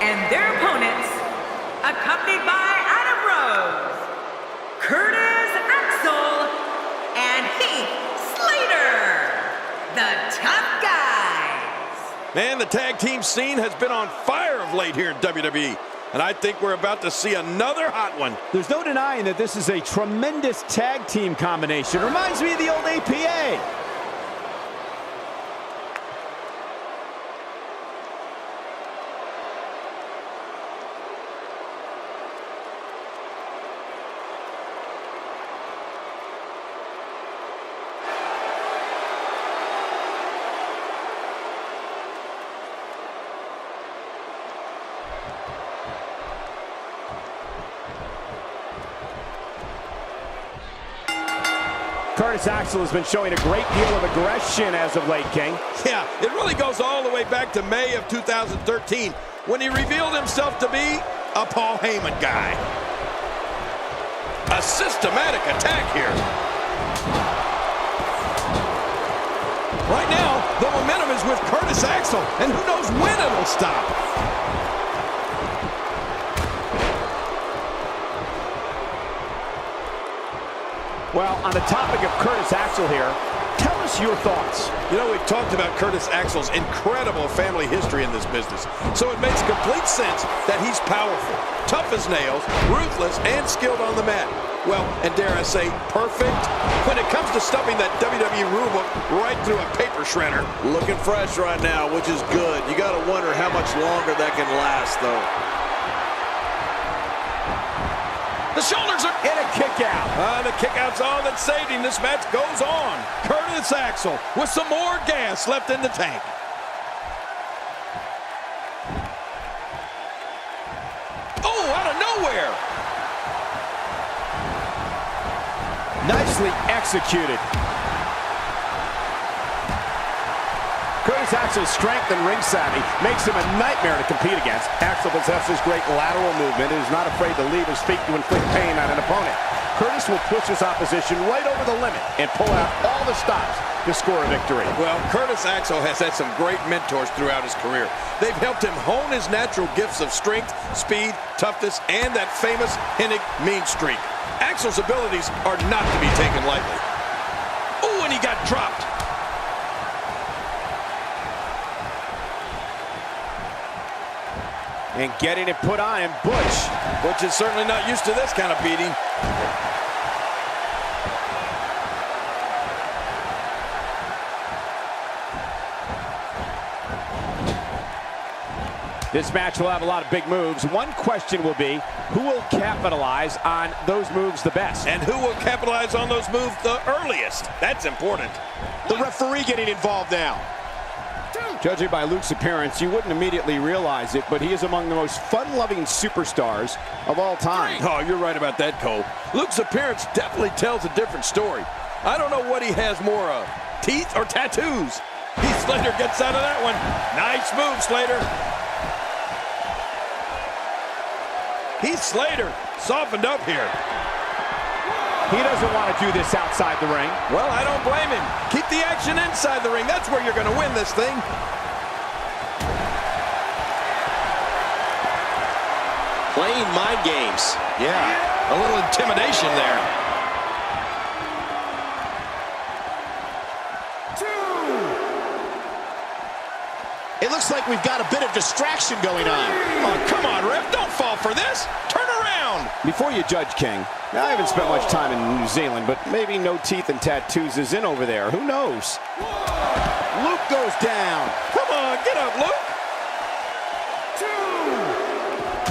And their opponents, accompanied by Adam Rose, Curtis Axel, and Heath Slater, the Tough Guys. Man, the tag team scene has been on fire of late here in WWE. And I think we're about to see another hot one. There's no denying that this is a tremendous tag team combination. Reminds me of the old APA. Curtis Axel has been showing a great deal of aggression as of late, King. Yeah, it really goes all the way back to May of 2013 when he revealed himself to be a Paul Heyman guy. A systematic attack here. Right now, the momentum is with Curtis Axel, and who knows when it'll stop. Well, on the topic of Curtis Axel here, tell us your thoughts. You know, we've talked about Curtis Axel's incredible family history in this business, so it makes complete sense that he's powerful, tough as nails, ruthless, and skilled on the mat. Well, and dare I say, perfect when it comes to stuffing that WWE rulebook right through a paper shredder. Looking fresh right now, which is good. You got to wonder how much longer that can last, though. The shoulders are in a kick out. The kick out's all that's saved him. This match goes on. Curtis Axel with some more gas left in the tank. Oh, out of nowhere. Nicely executed. Curtis Axel's strength and ring savvy makes him a nightmare to compete against. Axel possesses great lateral movement and is not afraid to leave his feet to inflict pain on an opponent. Curtis will push his opposition right over the limit and pull out all the stops to score a victory. Well, Curtis Axel has had some great mentors throughout his career. They've helped him hone his natural gifts of strength, speed, toughness, and that famous Hennig mean streak. Axel's abilities are not to be taken lightly. Oh, and he got dropped. And getting it put on him, Butch is certainly not used to this kind of beating. This match will have a lot of big moves. One question will be, who will capitalize on those moves the best? And who will capitalize on those moves the earliest? That's important. The referee getting involved now. Judging by Luke's appearance, you wouldn't immediately realize it, but he is among the most fun-loving superstars of all time. Oh, you're right about that, Cole. Luke's appearance definitely tells a different story. I don't know what he has more of, teeth or tattoos. Heath Slater gets out of that one. Nice move, Slater. Heath Slater softened up here. He doesn't want to do this outside the ring. Well, I don't blame him. Keep the action inside the ring. That's where you're going to win this thing. Playing mind games. Yeah, a little intimidation there. It looks like we've got a bit of distraction going on. Oh, come on, ref. Don't fall for this. Turn around. Before you judge, King, now, I haven't spent much time in New Zealand, but maybe no teeth and tattoos is in over there. Who knows? Luke goes down. Come on, get up, Luke.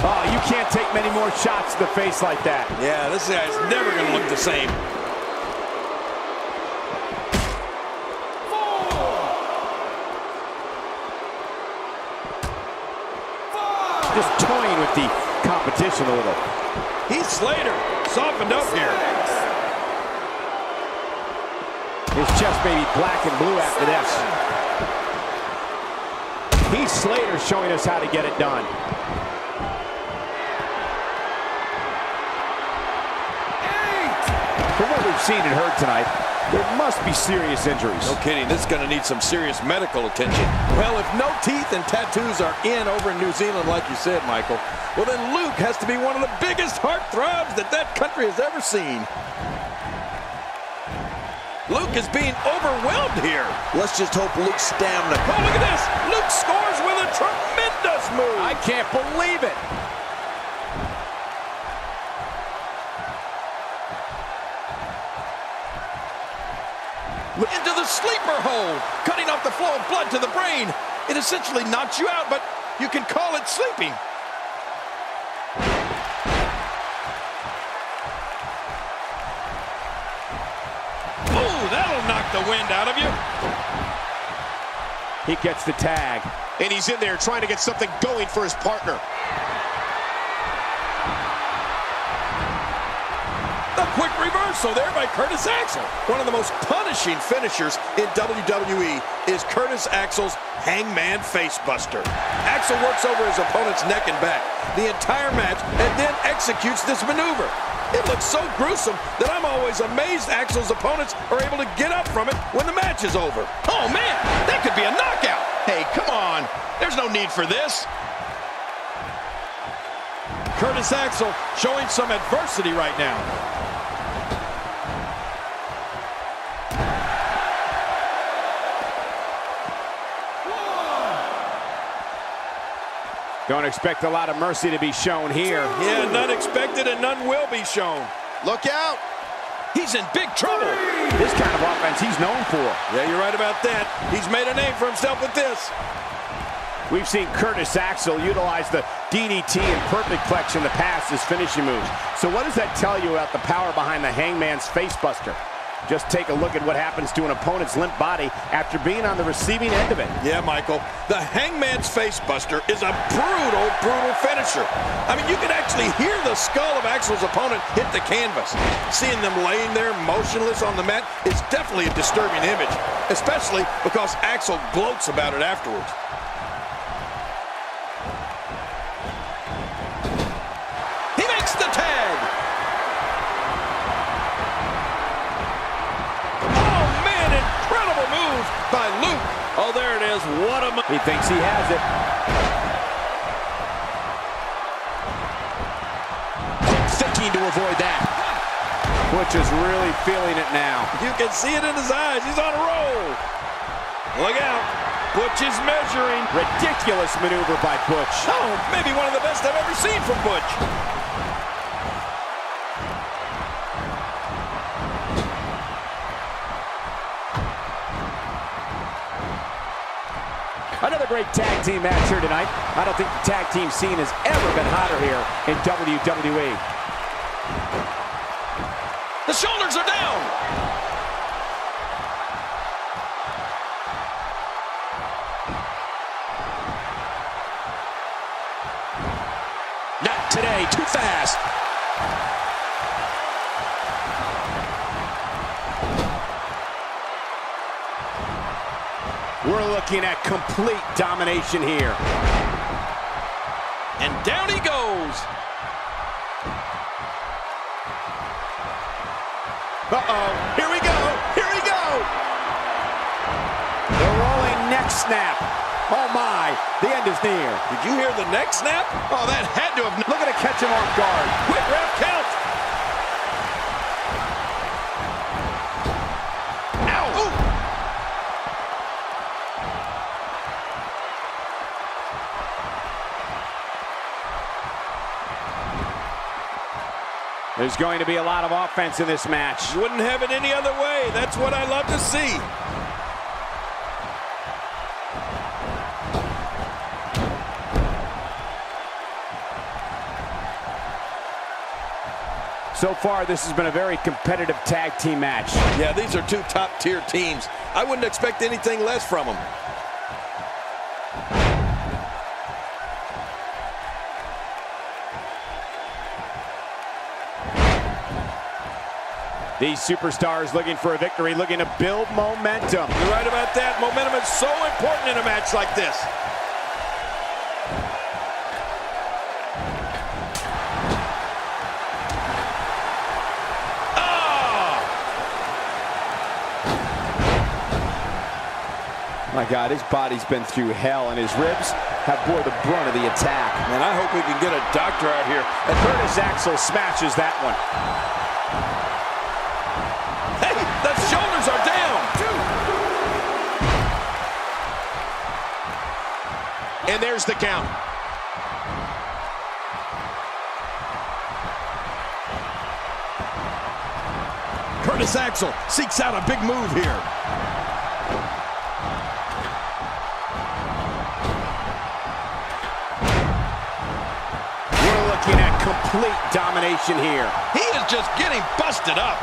Oh, you can't take many more shots to the face like that. Yeah, this guy's never going to look the same. Just toying with the competition a little. Heath Slater softened up here. His chest may be black and blue after this. Heath Slater showing us how to get it done. From what we've seen and heard tonight, There must be serious injuries. No kidding, this is going to need some serious medical attention. Well, if no teeth and tattoos are in over in New Zealand, like you said, Michael, well then Luke has to be one of the biggest heartthrobs that country has ever seen. Luke is being overwhelmed here. Let's just hope Luke's stamina. Oh, look at this. Luke scores with a tremendous move. I can't believe it. Into the sleeper hold, cutting off the flow of blood to the brain. It essentially knocks you out, but you can call it sleeping. Ooh, that'll knock the wind out of you. He gets the tag. And he's in there trying to get something going for his partner. A quick reversal there by Curtis Axel. One of the most punishing finishers in WWE is Curtis Axel's Hangman Facebuster. Axel works over his opponent's neck and back the entire match and then executes this maneuver. It looks so gruesome that I'm always amazed Axel's opponents are able to get up from it when the match is over. Oh man, that could be a knockout. Hey, come on. There's no need for this. Curtis Axel showing some adversity right now. Don't expect a lot of mercy to be shown here. Yeah, none expected and none will be shown. Look out. He's in big trouble. This kind of offense he's known for. Yeah, you're right about that. He's made a name for himself with this. We've seen Curtis Axel utilize the DDT and perfect plex in the past as finishing moves. So what does that tell you about the power behind the Hangman's Facebuster? Just take a look at what happens to an opponent's limp body after being on the receiving end of it. Yeah, Michael, the Hangman's Facebuster is a brutal, brutal finisher. I mean, you can actually hear the skull of Axel's opponent hit the canvas. Seeing them laying there motionless on the mat is definitely a disturbing image, especially because Axel gloats about it afterwards. He makes the tag. By Luke. Oh, there it is. What a move. He thinks he has it. Thinking to avoid that. Butch is really feeling it now. You can see it in his eyes. He's on a roll. Look out. Butch is measuring. Ridiculous maneuver by Butch. Oh, maybe one of the best I've ever seen from Butch. Another great tag team match here tonight. I don't think the tag team scene has ever been hotter here in WWE. The shoulders are down. Not today. Too fast. We're looking at complete domination here. And down he goes. Uh-oh. Here we go. Here we go. The rolling neck snap. Oh, my. The end is near. Did you hear the neck snap? Oh, that had to have... Look at it catch him off guard. Quick ref count. Ow. Ooh. There's going to be a lot of offense in this match. You wouldn't have it any other way. That's what I love to see. So far, this has been a very competitive tag team match. Yeah, these are two top-tier teams. I wouldn't expect anything less from them. These superstars looking for a victory, looking to build momentum. You're right about that. Momentum is so important in a match like this. my God, his body's been through hell, and his ribs have bore the brunt of the attack. And I hope we can get a doctor out here. And Curtis Axel smashes that one. Hey, the shoulders are down. And there's the count. Curtis Axel seeks out a big move here. We're looking at complete domination here. He is just getting busted up.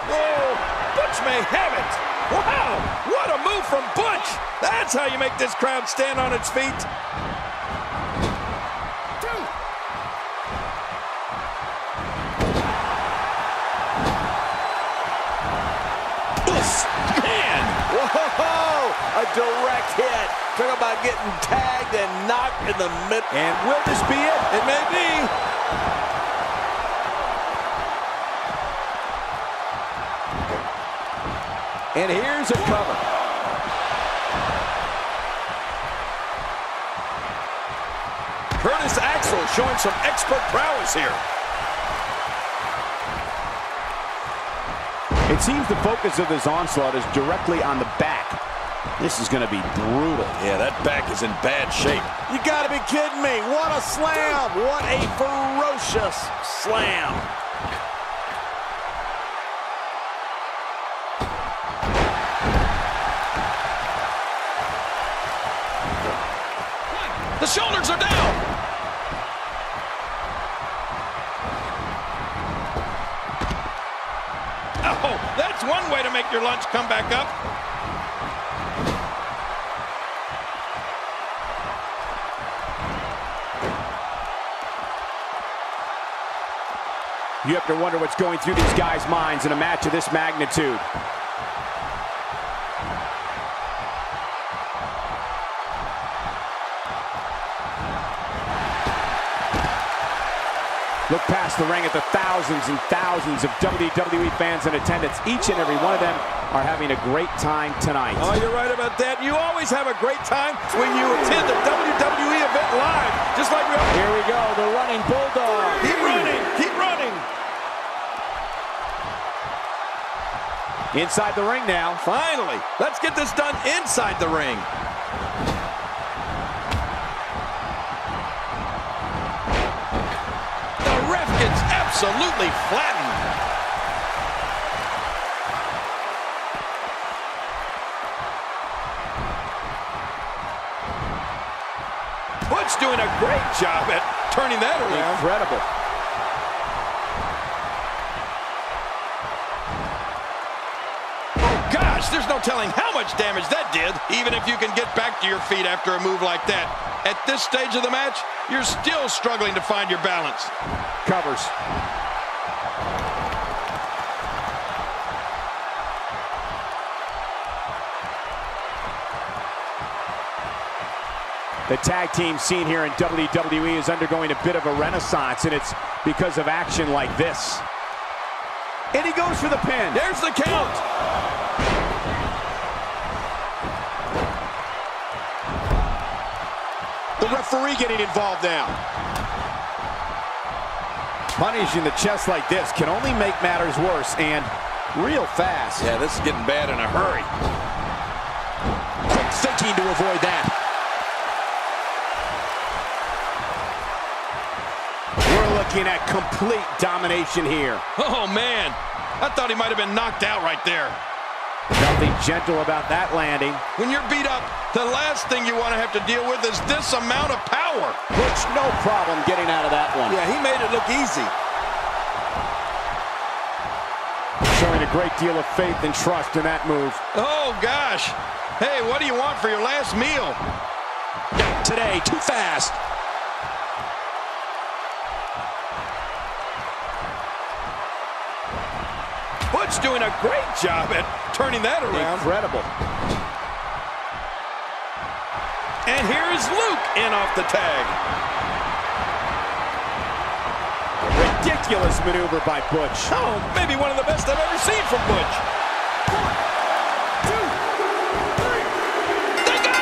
Oh, Butch may have it. Wow, what a move from Butch. That's how you make this crowd stand on its feet. Man! Whoa! A direct hit. Talk about getting tagged and knocked in the middle. And will this be it? It may be. And here's a cover. Curtis Axel showing some expert prowess here. It seems the focus of this onslaught is directly on the back. This is going to be brutal. Yeah, that back is in bad shape. You gotta be kidding me. What a slam. What a ferocious slam. The shoulders are down. Oh, that's one way to make your lunch come back up. You have to wonder what's going through these guys' minds in a match of this magnitude. Look past the ring at the thousands and thousands of WWE fans in attendance. Each and every one of them are having a great time tonight. Oh, you're right about that. You always have a great time when you attend a WWE event live. Just like we are. Here we go, the running bulldog. Keep running. Keep running. Inside the ring now. Finally. Let's get this done inside the ring. The ref gets absolutely flattened. Butch doing a great job at turning that around. Incredible. Gosh, there's no telling how much damage that did, even if you can get back to your feet after a move like that. At this stage of the match, you're still struggling to find your balance. Covers. The tag team scene here in WWE is undergoing a bit of a renaissance, and it's because of action like this. And he goes for the pin. There's the count. The referee getting involved now. Punishing the chest like this can only make matters worse, and real fast. Yeah, this is getting bad in a hurry. Quick thinking to avoid that. We're looking at complete domination here. Oh, man. I thought he might have been knocked out right there. Nothing gentle about that landing. When you're beat up, the last thing you want to have to deal with is this amount of power. Butch, no problem getting out of that one. Yeah, he made it look easy. Showing a great deal of faith and trust in that move. Oh, gosh. Hey, what do you want for your last meal? Not today, too fast. Butch doing a great job at turning that around. Incredible. And here is Luke in off the tag. Ridiculous maneuver by Butch. Oh, maybe one of the best I've ever seen from Butch. One,